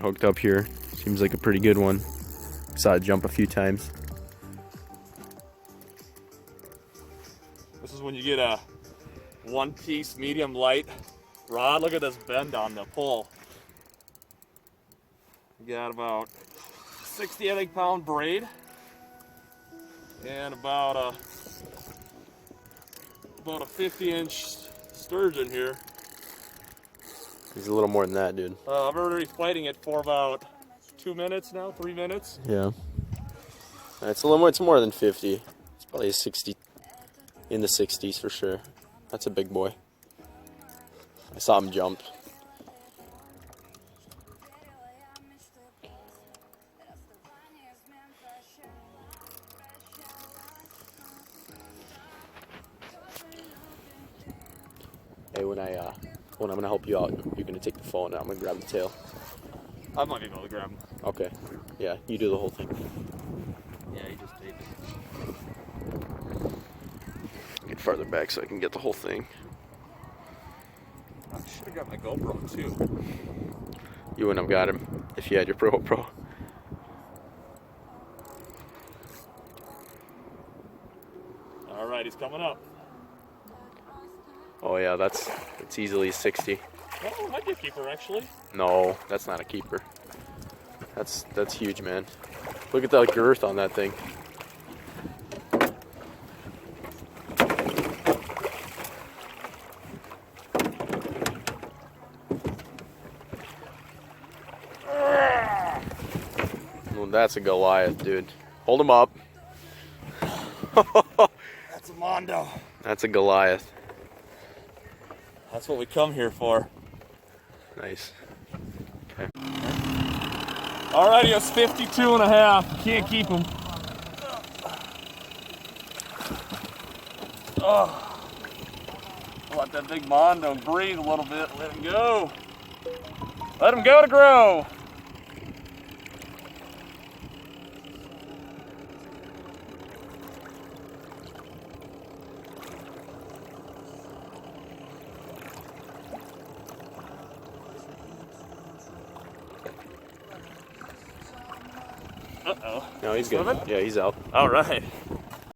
Hooked up here. Seems like a pretty good one. Saw it jump a few times. This is when you get a one-piece medium light rod. Look at this bend on the pull. You got about 60, I think, pound braid and about a 50-inch sturgeon here. He's a little more than that, dude. I'm already fighting it for about 2 minutes now, 3 minutes. Yeah. It's a little more. It's more than 50. It's probably a 60, in the 60s for sure. That's a big boy. I saw him jump. Hey, when I'm gonna help you out, you're gonna take the phone and I'm gonna grab the tail. I'm not gonna be able to grab him. Okay. Yeah, you do the whole thing. Yeah, you just take it. Get farther back so I can get the whole thing. I should have got my GoPro too. You wouldn't have got him if you had your Pro. All right, he's coming up. Oh yeah, it's easily 60. Oh, it might be a keeper actually. No, that's not a keeper. That's huge, man. Look at the girth on that thing. Well, that's a Goliath, dude. Hold him up. That's a Mondo. That's a Goliath. That's what we come here for. Nice. Okay. All right, he has 52 and a half. Can't keep him. Oh. Let that big Mondo breathe a little bit. Let him go. Let him go to grow. Uh-oh. No, he's good. Swimming? Yeah, he's out. All right.